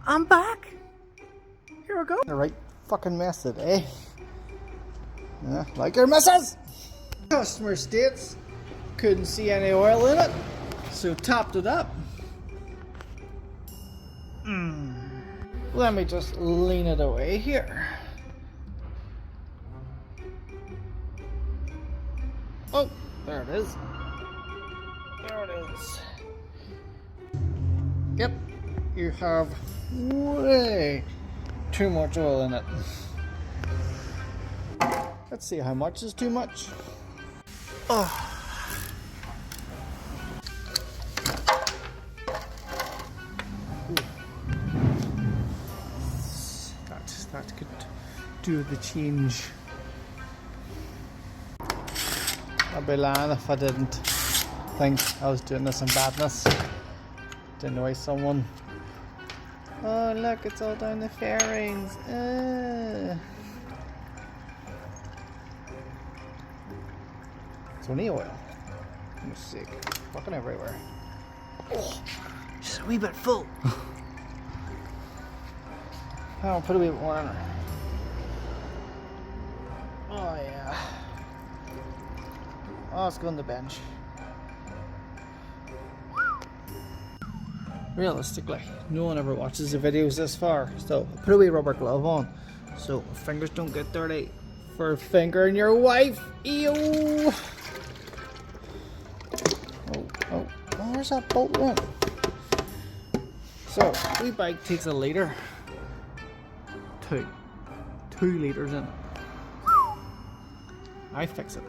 I'm back. Here we go. The right fucking mess today. Yeah, like your missus. Customer states couldn't see any oil in it, so topped it up. Let me just lean it away here. Oh, there it is. There it is. Yep, you have way too much oil in it. Let's see how much is too much. Oh. That could do the change. I'd be lying if I didn't think I was doing this in badness. To annoy someone. Oh look, it's all down the fairings. It's only oil. I'm sick. Fucking everywhere. Oh, just a wee bit full. I'll put a wee bit more in her. Oh yeah. Oh, let's go on the bench. Realistically, no one ever watches the videos this far, so put a wee rubber glove on so fingers don't get dirty for fingering your wife. Ew! Oh, where's that bolt went? So, wee bike takes a litre. 2 litres in it. I fix it.